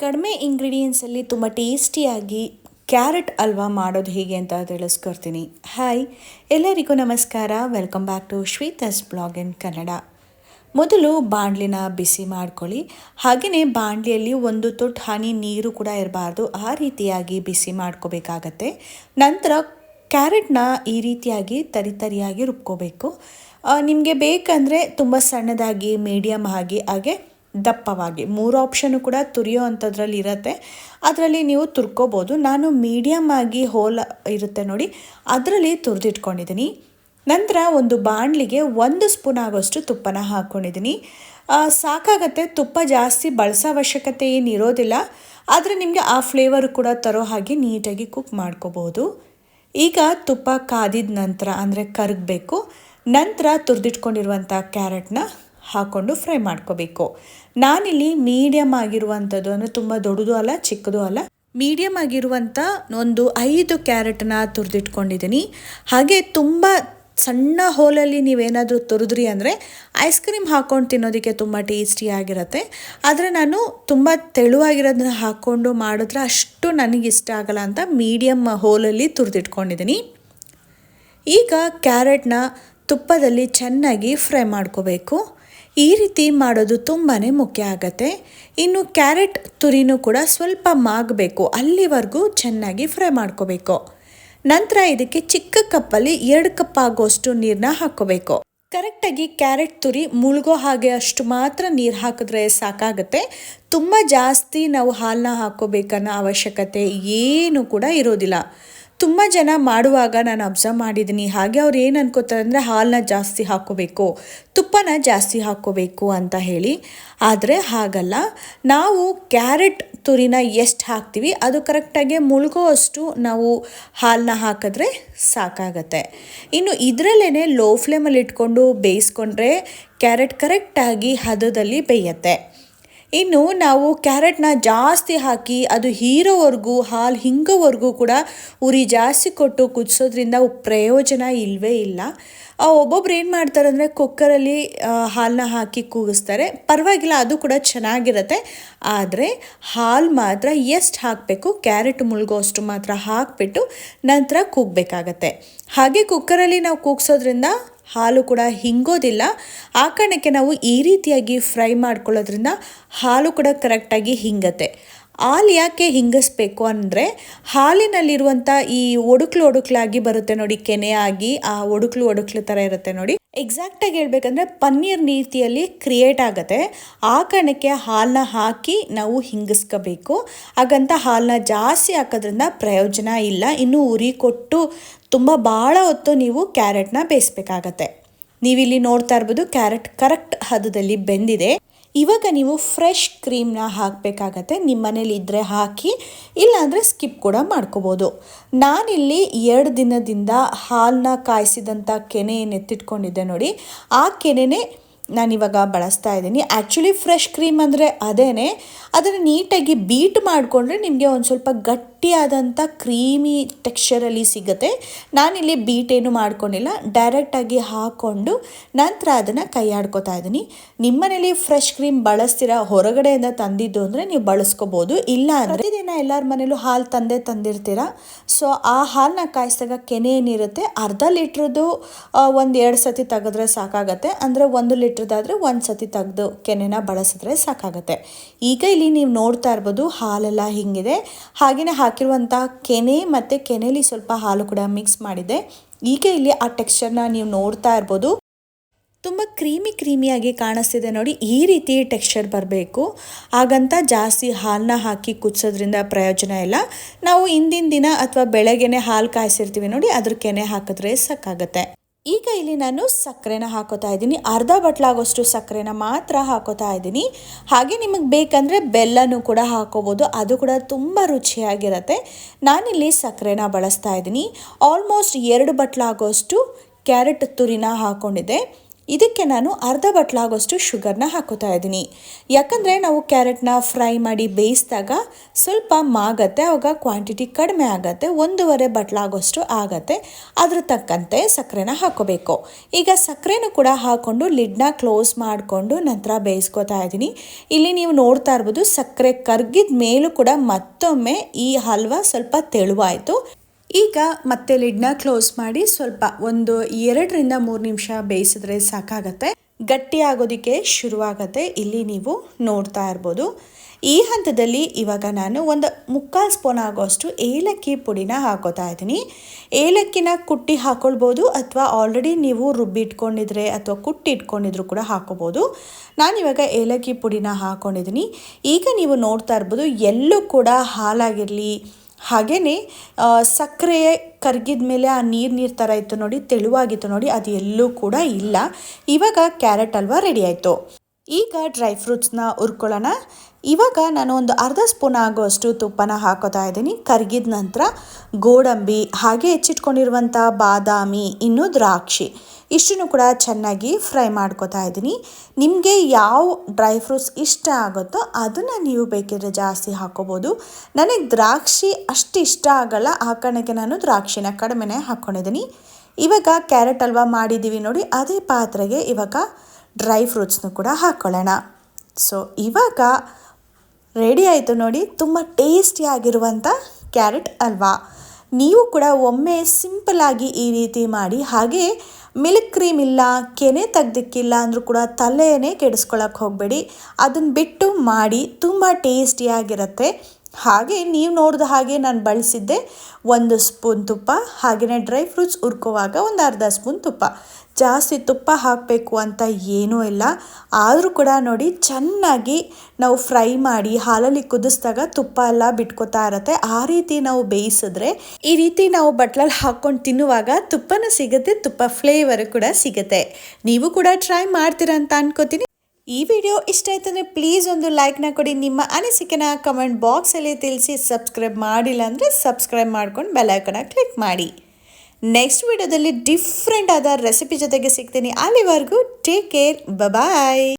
ಕಡಿಮೆ ಇಂಗ್ರೀಡಿಯೆಂಟ್ಸಲ್ಲಿ ತುಂಬ ಟೇಸ್ಟಿಯಾಗಿ ಕ್ಯಾರೆಟ್ ಹಲ್ವಾ ಮಾಡೋದು ಹೇಗೆ ಅಂತ ತಿಳಿಸ್ಕೊಡ್ತೀನಿ. ಹಾಯ್ ಎಲ್ಲರಿಗೂ ನಮಸ್ಕಾರ, welcome back to Shweta's blog in Kannada. ಮೊದಲು ಬಾಣಲಿನ ಬಿಸಿ ಮಾಡ್ಕೊಳ್ಳಿ. ಹಾಗೆಯೇ ಬಾಣಲಿಯಲ್ಲಿ ಒಂದು ತೊಟ್ಟು ಹನಿ ನೀರು ಕೂಡ ಇರಬಾರ್ದು, ಆ ರೀತಿಯಾಗಿ ಬಿಸಿ ಮಾಡ್ಕೋಬೇಕಾಗತ್ತೆ. ನಂತರ ಕ್ಯಾರೆಟ್ನ ಈ ರೀತಿಯಾಗಿ ತರಿಯಾಗಿ ರುಬ್ಕೋಬೇಕು. ನಿಮಗೆ ಬೇಕಂದರೆ ತುಂಬ ಸಣ್ಣದಾಗಿ, ಮೀಡಿಯಮ್ ಆಗಿ, ಹಾಗೆ ದಪ್ಪವಾಗಿ 3 ಆಪ್ಷನ್ನು ಕೂಡ ತುರಿಯೋ ಅಂಥದ್ರಲ್ಲಿ ಇರುತ್ತೆ. ಅದರಲ್ಲಿ ನೀವು ತುರ್ಕೋಬೋದು. ನಾನು ಮೀಡಿಯಮ್ ಆಗಿ ಹೋಲ್ ಇರುತ್ತೆ ನೋಡಿ, ಅದರಲ್ಲಿ ತುರಿದಿಟ್ಕೊಂಡಿದ್ದೀನಿ. ನಂತರ ಒಂದು ಬಾಣಲಿಗೆ 1 ಸ್ಪೂನ್ ಆಗೋಷ್ಟು ತುಪ್ಪನ ಹಾಕ್ಕೊಂಡಿದ್ದೀನಿ. ಸಾಕಾಗತ್ತೆ, ತುಪ್ಪ ಜಾಸ್ತಿ ಬಳಸೋ ಅವಶ್ಯಕತೆ ಏನು ಇರೋದಿಲ್ಲ. ಆದರೆ ನಿಮಗೆ ಆ ಫ್ಲೇವರು ಕೂಡ ತರೋ ಹಾಗೆ ನೀಟಾಗಿ ಕುಕ್ ಮಾಡ್ಕೋಬೋದು. ಈಗ ತುಪ್ಪ ಕಾದಿದ ನಂತರ ಅಂದರೆ ಕರಗಬೇಕು. ನಂತರ ತುರಿದಿಟ್ಕೊಂಡಿರುವಂಥ ಕ್ಯಾರೆಟ್ನ ಹಾಕ್ಕೊಂಡು ಫ್ರೈ ಮಾಡ್ಕೋಬೇಕು. ನಾನಿಲ್ಲಿ ಮೀಡಿಯಮ್ ಆಗಿರುವಂಥದ್ದು, ಅಂದರೆ ತುಂಬ ದೊಡ್ಡದು ಅಲ್ಲ ಚಿಕ್ಕದು ಅಲ್ಲ, ಮೀಡಿಯಮ್ ಆಗಿರುವಂಥ ಒಂದು 5 ಕ್ಯಾರೆಟನ್ನ ತುರಿದಿಟ್ಕೊಂಡಿದ್ದೀನಿ. ಹಾಗೆ ತುಂಬ ಸಣ್ಣ ಹೋಲಲ್ಲಿ ನೀವೇನಾದರೂ ತುರಿದ್ರಿ ಅಂದರೆ ಐಸ್ ಕ್ರೀಮ್ ಹಾಕ್ಕೊಂಡು ತಿನ್ನೋದಕ್ಕೆ ತುಂಬ ಟೇಸ್ಟಿಯಾಗಿರುತ್ತೆ. ಆದರೆ ನಾನು ತುಂಬ ತೆಳುವಾಗಿರೋದನ್ನ ಹಾಕ್ಕೊಂಡು ಮಾಡಿದ್ರೆ ಅಷ್ಟು ನನಗಿಷ್ಟ ಆಗಲ್ಲ ಅಂತ ಮೀಡಿಯಮ್ ಹೋಲಲ್ಲಿ ತುರಿದಿಟ್ಕೊಂಡಿದ್ದೀನಿ. ಈಗ ಕ್ಯಾರೆಟ್ನ ತುಪ್ಪದಲ್ಲಿ ಚೆನ್ನಾಗಿ ಫ್ರೈ ಮಾಡ್ಕೋಬೇಕು. ಈ ರೀತಿ ಮಾಡೋದು ತುಂಬಾ ಮುಖ್ಯ ಆಗುತ್ತೆ. ಇನ್ನು ಕ್ಯಾರೆಟ್ ತುರಿನೂ ಕೂಡ ಸ್ವಲ್ಪ ಮಾಗಬೇಕು, ಅಲ್ಲಿವರೆಗೂ ಚೆನ್ನಾಗಿ ಫ್ರೈ ಮಾಡ್ಕೋಬೇಕು. ನಂತರ ಇದಕ್ಕೆ ಚಿಕ್ಕ ಕಪ್ಪಲ್ಲಿ 2 ಕಪ್ ಆಗೋಷ್ಟು ನೀರನ್ನ ಹಾಕ್ಕೋಬೇಕು. ಕರೆಕ್ಟಾಗಿ ಕ್ಯಾರೆಟ್ ತುರಿ ಮುಳುಗೋ ಹಾಗೆ ಅಷ್ಟು ಮಾತ್ರ ನೀರು ಹಾಕಿದ್ರೆ ಸಾಕಾಗುತ್ತೆ. ತುಂಬ ಜಾಸ್ತಿ ನಾವು ಹಾಲನ್ನ ಹಾಕ್ಕೋಬೇಕನ್ನೋ ಅವಶ್ಯಕತೆ ಏನು ಕೂಡ ಇರೋದಿಲ್ಲ. ತುಂಬ ಜನ ಮಾಡುವಾಗ ನಾನು ಅಬ್ಸರ್ವ್ ಮಾಡಿದ್ದೀನಿ, ಹಾಗೆ ಅವ್ರು ಏನು ಅನ್ಕೋತಾರೆ ಅಂದರೆ ಹಾಲನ್ನ ಜಾಸ್ತಿ ಹಾಕ್ಕೋಬೇಕು, ತುಪ್ಪನ ಜಾಸ್ತಿ ಹಾಕ್ಕೋಬೇಕು ಅಂತ ಹೇಳಿ. ಆದರೆ ಹಾಗಲ್ಲ, ನಾವು ಕ್ಯಾರೆಟ್ ತುರಿನ ಎಷ್ಟು ಹಾಕ್ತೀವಿ ಅದು ಕರೆಕ್ಟಾಗಿ ಮುಳುಗೋ ಅಷ್ಟು ನಾವು ಹಾಲನ್ನ ಹಾಕಿದ್ರೆ ಸಾಕಾಗತ್ತೆ. ಇನ್ನು ಇದರಲ್ಲೇ ಲೋ ಫ್ಲೇಮಲ್ಲಿ ಇಟ್ಕೊಂಡು ಬೇಯಿಸ್ಕೊಂಡ್ರೆ ಕ್ಯಾರೆಟ್ ಕರೆಕ್ಟಾಗಿ ಹದದಲ್ಲಿ ಬೇಯುತ್ತೆ. ಇನ್ನು ನಾವು ಕ್ಯಾರೆಟ್ನ ಜಾಸ್ತಿ ಹಾಕಿ ಅದು ಹೀರೋವರೆಗೂ, ಹಾಲು ಹಿಂಗೋವರೆಗೂ ಕೂಡ ಉರಿ ಜಾಸ್ತಿ ಕೊಟ್ಟು ಕುದಿಸೋದ್ರಿಂದ ಪ್ರಯೋಜನ ಇಲ್ಲವೇ ಇಲ್ಲ. ಒಬ್ಬೊಬ್ರು ಏನು ಮಾಡ್ತಾರೆ ಅಂದರೆ ಕುಕ್ಕರಲ್ಲಿ ಹಾಲನ್ನ ಹಾಕಿ ಕೂಗಿಸ್ತಾರೆ, ಪರವಾಗಿಲ್ಲ, ಅದು ಕೂಡ ಚೆನ್ನಾಗಿರುತ್ತೆ. ಆದರೆ ಹಾಲು ಮಾತ್ರ ಎಷ್ಟು ಹಾಕಬೇಕು, ಕ್ಯಾರೆಟ್ ಮುಳುಗೋಷ್ಟು ಮಾತ್ರ ಹಾಕಿಬಿಟ್ಟು ನಂತರ ಕೂಗಬೇಕಾಗತ್ತೆ. ಹಾಗೆ ಕುಕ್ಕರಲ್ಲಿ ನಾವು ಕೂಗಿಸೋದ್ರಿಂದ ಹಾಲು ಕೂಡ ಹಿಂಗೋದಿಲ್ಲ. ಆ ಕಾರಣಕ್ಕೆ ನಾವು ಈ ರೀತಿಯಾಗಿ ಫ್ರೈ ಮಾಡ್ಕೊಳ್ಳೋದ್ರಿಂದ ಹಾಲು ಕೂಡ ಕರೆಕ್ಟಾಗಿ ಹಿಂಗತ್ತೆ. ಹಾಲು ಯಾಕೆ ಹಿಂಗಿಸ್ಬೇಕು ಅಂದರೆ ಹಾಲಿನಲ್ಲಿರುವಂಥ ಈ ಒಡುಕ್ಲಾಗಿ ಬರುತ್ತೆ ನೋಡಿ, ಕೆನೆ ಆಗಿ ಆ ಒಡುಕ್ಲು ಥರ ಇರುತ್ತೆ ನೋಡಿ. ಎಕ್ಸಾಕ್ಟಾಗಿ ಹೇಳ್ಬೇಕಂದ್ರೆ ಪನ್ನೀರ್ ರೀತಿಯಲ್ಲಿ ಕ್ರಿಯೇಟ್ ಆಗುತ್ತೆ. ಆ ಕಾರಣಕ್ಕೆ ಹಾಲನ್ನ ಹಾಕಿ ನಾವು ಹಿಂಗಿಸ್ಕೋಬೇಕು. ಹಾಗಂತ ಹಾಲನ್ನ ಜಾಸ್ತಿ ಹಾಕೋದ್ರಿಂದ ಪ್ರಯೋಜನ ಇಲ್ಲ. ಇನ್ನು ಉರಿ ಕೊಟ್ಟು ತುಂಬ ಭಾಳ ಹೊತ್ತು ನೀವು ಕ್ಯಾರೆಟ್ನ ಬೇಯಿಸ್ಬೇಕಾಗತ್ತೆ. ನೀವಿಲ್ಲಿ ನೋಡ್ತಾ ಇರ್ಬೋದು, ಕ್ಯಾರೆಟ್ ಕರೆಕ್ಟ್ ಹದದಲ್ಲಿ ಬೆಂದಿದೆ. ಇವಾಗ ನೀವು ಫ್ರೆಶ್ ಕ್ರೀಮ್ನ ಹಾಕಬೇಕಾಗತ್ತೆ. ನಿಮ್ಮ ಮನೇಲಿ ಇದ್ದರೆ ಹಾಕಿ, ಇಲ್ಲಾಂದರೆ ಸ್ಕಿಪ್ ಕೂಡ ಮಾಡ್ಕೋಬೋದು. ನಾನಿಲ್ಲಿ 2 ದಿನದಿಂದ ಹಾಲನ್ನ ಕಾಯಿಸಿದಂಥ ಕೆನೆ ಏನು ಎತ್ತಿಟ್ಕೊಂಡಿದ್ದೆ ನೋಡಿ, ಆ ಕೆನೆನೇ ನಾನಿವಾಗ ಬಳಸ್ತಾ ಇದ್ದೀನಿ. ಆ್ಯಕ್ಚುಲಿ ಫ್ರೆಶ್ ಕ್ರೀಮ್ ಅಂದರೆ ಅದೇನೆ. ಅದನ್ನು ನೀಟಾಗಿ ಬೀಟ್ ಮಾಡಿಕೊಂಡ್ರೆ ನಿಮಗೆ ಒಂದು ಸ್ವಲ್ಪ ಗಟ್ಟಿಯಾದಂಥ ಕ್ರೀಮಿ ಟೆಕ್ಸ್ಚರಲ್ಲಿ ಸಿಗುತ್ತೆ. ನಾನಿಲ್ಲಿ ಬೀಟ್ ಏನು ಮಾಡ್ಕೊಂಡಿಲ್ಲ, ಡೈರೆಕ್ಟಾಗಿ ಹಾಕ್ಕೊಂಡು ನಂತರ ಅದನ್ನು ಕೈ ಆಡ್ಕೋತಾ ಇದ್ದೀನಿ. ನಿಮ್ಮನೇಲಿ ಫ್ರೆಶ್ ಕ್ರೀಮ್ ಬಳಸ್ತೀರಾ, ಹೊರಗಡೆಯಿಂದ ತಂದಿದ್ದು ಅಂದರೆ ನೀವು ಬಳಸ್ಕೋಬೋದು. ಇಲ್ಲ ಅಂದರೆ ಪ್ರತಿದಿನ ಎಲ್ಲರ ಮನೇಲೂ ಹಾಲು ತಂದಿರ್ತೀರ. ಸೊ ಆ ಹಾಲನ್ನ ಕಾಯಿಸಿದಾಗ ಕೆನೆ ಏನಿರುತ್ತೆ, ಅರ್ಧ ಲೀಟ್ರದ್ದು 1-2 ಸತಿ ತೆಗೆದ್ರೆ ಸಾಕಾಗತ್ತೆ. ಅಂದರೆ 1 ಲೀಟ್ರದಾದರೆ 1 ಸತಿ ತೆಗೆದು ಕೆನೆನ ಬಳಸಿದ್ರೆ ಸಾಕಾಗತ್ತೆ. ಈಗ ಇಲ್ಲಿ ನೀವು ನೋಡ್ತಾ ಇರ್ಬೋದು, ಹಾಲೆಲ್ಲ ಹಿಂಗಿದೆ. ಹಾಗೆಯೇ ಹಾಕಿರುವಂಥ ಕೆನೆ ಮತ್ತು ಕೆನೆಯಲ್ಲಿ ಸ್ವಲ್ಪ ಹಾಲು ಕೂಡ ಮಿಕ್ಸ್ ಮಾಡಿದೆ. ಈಗ ಇಲ್ಲಿ ಆ ಟೆಕ್ಸ್ಚರ್ನ ನೀವು ನೋಡ್ತಾ ಇರ್ಬೋದು, ತುಂಬ ಕ್ರೀಮಿಯಾಗಿ ಕಾಣಿಸ್ತಿದೆ ನೋಡಿ. ಈ ರೀತಿ ಟೆಕ್ಸ್ಚರ್ ಬರಬೇಕು. ಹಾಗಂತ ಜಾಸ್ತಿ ಹಾಲನ್ನ ಹಾಕಿ ಕುದಿಸೋದ್ರಿಂದ ಪ್ರಯೋಜನ ಇಲ್ಲ. ನಾವು ಹಿಂದಿನ ದಿನ ಅಥವಾ ಬೆಳಗ್ಗೆನೆ ಹಾಲು ಕಾಯಿಸಿರ್ತೀವಿ ನೋಡಿ, ಅದ್ರ ಕೆನೆ ಹಾಕಿದ್ರೆ ಸಾಕಾಗತ್ತೆ. ಈಗ ಇಲ್ಲಿ ನಾನು ಸಕ್ಕರೆನ ಹಾಕೋತಾ ಇದ್ದೀನಿ. ಅರ್ಧ ಬಟ್ಲಾಗೋಷ್ಟು ಸಕ್ಕರೆನ ಮಾತ್ರ ಹಾಕೋತಾ ಇದ್ದೀನಿ. ಹಾಗೆ ನಿಮಗೆ ಬೇಕಂದರೆ ಬೆಲ್ಲನೂ ಕೂಡ ಹಾಕೋಬೋದು, ಅದು ಕೂಡ ತುಂಬ ರುಚಿಯಾಗಿರುತ್ತೆ. ನಾನಿಲ್ಲಿ ಸಕ್ಕರೆನ ಬಳಸ್ತಾ ಇದ್ದೀನಿ. ಆಲ್ಮೋಸ್ಟ್ 2 ಬಟ್ಲಾಗೋಷ್ಟು ಕ್ಯಾರೆಟ್ ತುರಿನ ಹಾಕ್ಕೊಂಡಿದ್ದೆ. ಇದಕ್ಕೆ ನಾನು ಅರ್ಧ ಬಟ್ಲಾಗೋಷ್ಟು ಶುಗರ್ನ ಹಾಕೋತಾ ಇದ್ದೀನಿ. ಯಾಕಂದರೆ ನಾವು ಕ್ಯಾರೆಟ್ನ ಫ್ರೈ ಮಾಡಿ ಬೇಯಿಸಿದಾಗ ಸ್ವಲ್ಪ ಮಾಗತ್ತೆ, ಆವಾಗ ಕ್ವಾಂಟಿಟಿ ಕಡಿಮೆ ಆಗುತ್ತೆ, 1.5 ಬಟ್ಲಾಗೋಷ್ಟು ಆಗುತ್ತೆ. ಅದ್ರ ತಕ್ಕಂತೆ ಸಕ್ಕರೆನ ಹಾಕೋಬೇಕು. ಈಗ ಸಕ್ಕರೆನೂ ಕೂಡ ಹಾಕ್ಕೊಂಡು ಲಿಡ್ನ ಕ್ಲೋಸ್ ಮಾಡಿಕೊಂಡು ನಂತರ ಬೇಯಿಸ್ಕೊತಾ ಇದ್ದೀನಿ. ಇಲ್ಲಿ ನೀವು ನೋಡ್ತಾ ಇರ್ಬೋದು ಸಕ್ಕರೆ ಕರಗಿದ ಮೇಲೂ ಕೂಡ ಮತ್ತೊಮ್ಮೆ ಈ ಹಲ್ವಾ ಸ್ವಲ್ಪ ತೆಳುವಾಯಿತು. ಈಗ ಮತ್ತೆ ಲಿಡ್ನ ಕ್ಲೋಸ್ ಮಾಡಿ ಸ್ವಲ್ಪ ಒಂದು 2-3 ನಿಮಿಷ ಬೇಯಿಸಿದ್ರೆ ಸಾಕಾಗತ್ತೆ. ಗಟ್ಟಿ ಆಗೋದಕ್ಕೆ ಶುರುವಾಗತ್ತೆ. ಇಲ್ಲಿ ನೀವು ನೋಡ್ತಾ ಇರ್ಬೋದು. ಈ ಹಂತದಲ್ಲಿ ಇವಾಗ ನಾನು ಒಂದು 3/4 ಸ್ಪೂನ್ ಆಗೋಷ್ಟು ಏಲಕ್ಕಿ ಪುಡಿನ ಹಾಕೋತಾ ಇದ್ದೀನಿ. ಏಲಕ್ಕಿನ ಕುಟ್ಟಿ ಹಾಕೊಳ್ಬೋದು ಅಥವಾ ಆಲ್ರೆಡಿ ನೀವು ರುಬ್ಬಿಟ್ಕೊಂಡಿದ್ರೆ ಅಥವಾ ಕುಟ್ಟಿಟ್ಕೊಂಡಿದ್ರು ಕೂಡ ಹಾಕೋಬೋದು. ನಾನಿವಾಗ ಏಲಕ್ಕಿ ಪುಡಿನ ಹಾಕ್ಕೊಂಡಿದ್ದೀನಿ. ಈಗ ನೀವು ನೋಡ್ತಾ ಇರ್ಬೋದು ಎಲ್ಲೂ ಕೂಡ ಹಾಲಾಗಿರಲಿ ಹಾಗೆಯೇ ಸಕ್ಕರೆ ಕರಗಿದ ಮೇಲೆ ಆ ನೀರು ಥರ ಇತ್ತು ನೋಡಿ, ತೆಳುವಾಗಿತ್ತು ನೋಡಿ, ಅದು ಎಲ್ಲೂ ಕೂಡ ಇಲ್ಲ. ಇವಾಗ ಕ್ಯಾರೆಟ್ ಹಲ್ವಾ ರೆಡಿ ಆಯಿತು. ಈಗ ಡ್ರೈ ಫ್ರೂಟ್ಸ್ನ ಹುರ್ಕೊಳ್ಳೋಣ. ಇವಾಗ ನಾನು ಒಂದು ಅರ್ಧ ಸ್ಪೂನ್ ಆಗೋಷ್ಟು ತುಪ್ಪನ ಹಾಕೋತಾ ಇದ್ದೀನಿ. ಕರಗಿದ ನಂತರ ಗೋಡಂಬಿ, ಹಾಗೆ ಹೆಚ್ಚಿಟ್ಕೊಂಡಿರುವಂಥ ಬಾದಾಮಿ, ಇನ್ನು ದ್ರಾಕ್ಷಿ ಇಷ್ಟನ್ನು ಕೂಡ ಚೆನ್ನಾಗಿ ಫ್ರೈ ಮಾಡ್ಕೋತಾ ಇದ್ದೀನಿ. ನಿಮಗೆ ಯಾವ ಡ್ರೈ ಫ್ರೂಟ್ಸ್ ಇಷ್ಟ ಆಗುತ್ತೋ ಅದನ್ನು ನೀವು ಬೇಕಿದ್ರೆ ಜಾಸ್ತಿ ಹಾಕೋಬೋದು. ನನಗೆ ದ್ರಾಕ್ಷಿ ಅಷ್ಟು ಇಷ್ಟ ಆಗಲ್ಲ, ಆ ಕಾರಣಕ್ಕೆ ನಾನು ದ್ರಾಕ್ಷಿನ ಕಡಿಮೆನೇ ಹಾಕ್ಕೊಂಡಿದ್ದೀನಿ. ಇವಾಗ ಕ್ಯಾರೆಟ್ ಹಲ್ವಾ ಮಾಡಿದ್ದೀವಿ ನೋಡಿ, ಅದೇ ಪಾತ್ರೆಗೆ ಇವಾಗ ಡ್ರೈ ಫ್ರೂಟ್ಸ್ನು ಕೂಡ ಹಾಕ್ಕೊಳ್ಳೋಣ. ಸೊ ಇವಾಗ ರೆಡಿ ಆಯಿತು ನೋಡಿ, ತುಂಬ ಟೇಸ್ಟಿಯಾಗಿರುವಂಥ ಕ್ಯಾರೆಟ್ ಹಲ್ವಾ. ನೀವು ಕೂಡ ಒಮ್ಮೆ ಸಿಂಪಲ್ಲಾಗಿ ಈ ರೀತಿ ಮಾಡಿ. ಹಾಗೆ ಮಿಲ್ಕ್ ಕ್ರೀಮ್ ಇಲ್ಲ, ಕೆನೆ ತೆಗ್ದಿಕ್ಕಿಲ್ಲ ಅಂದರೂ ಕೂಡ ತಲೆಯೇ ಕೆಡಿಸ್ಕೊಳ್ಳೋಕೆ ಹೋಗಬೇಡಿ. ಅದನ್ನು ಬಿಟ್ಟು ಮಾಡಿ, ತುಂಬ ಟೇಸ್ಟಿಯಾಗಿರುತ್ತೆ. ಹಾಗೆ ನೀವು ನೋಡಿದ ಹಾಗೆ ನಾನು ಬಳಸಿದ್ದೆ 1 ಸ್ಪೂನ್ ತುಪ್ಪ, ಹಾಗೆಯೇ ಡ್ರೈ ಫ್ರೂಟ್ಸ್ ಹುರ್ಕೋವಾಗ ಒಂದು ಅರ್ಧ ಸ್ಪೂನ್ ತುಪ್ಪ. ಜಾಸ್ತಿ ತುಪ್ಪ ಹಾಕಬೇಕು ಅಂತ ಏನೂ ಇಲ್ಲ. ಆದರೂ ಕೂಡ ನೋಡಿ ಚೆನ್ನಾಗಿ ನಾವು ಫ್ರೈ ಮಾಡಿ ಹಾಲಲ್ಲಿ ಕುದಿಸಿದಾಗ ತುಪ್ಪ ಎಲ್ಲ ಬಿಟ್ಕೋತಾ ಇರುತ್ತೆ. ಆ ರೀತಿ ನಾವು ಬೇಯಿಸಿದ್ರೆ, ಈ ರೀತಿ ನಾವು ಬಟ್ಲಲ್ಲಿ ಹಾಕ್ಕೊಂಡು ತಿನ್ನುವಾಗ ತುಪ್ಪನೂ ಸಿಗುತ್ತೆ, ತುಪ್ಪ ಫ್ಲೇವರು ಕೂಡ ಸಿಗುತ್ತೆ. ನೀವು ಕೂಡ ಟ್ರೈ ಮಾಡ್ತೀರಾ ಅಂತ ಅನ್ಕೋತೀನಿ. ಈ ವಿಡಿಯೋ ಇಷ್ಟ ಆಯ್ತಂದರೆ ಪ್ಲೀಸ್ ಒಂದು ಲೈಕ್ನ ಕೊಡಿ. ನಿಮ್ಮ ಅನಿಸಿಕೆನ ಕಮೆಂಟ್ ಬಾಕ್ಸಲ್ಲಿ ತಿಳಿಸಿ. ಸಬ್ಸ್ಕ್ರೈಬ್ ಮಾಡಿಲ್ಲ ಅಂದರೆ ಸಬ್ಸ್ಕ್ರೈಬ್ ಮಾಡ್ಕೊಂಡು ಬೆಲ್ ಐಕಾನ್ನ ಕ್ಲಿಕ್ ಮಾಡಿ. ನೆಕ್ಸ್ಟ್ ವಿಡಿಯೋದಲ್ಲಿ ಡಿಫ್ರೆಂಟ್ ಆದ ರೆಸಿಪಿ ಜೊತೆಗೆ ಸಿಗ್ತೀನಿ. ಅಲ್ಲಿವರೆಗೂ ಟೇಕ್ ಕೇರ್, ಬಾಯ್.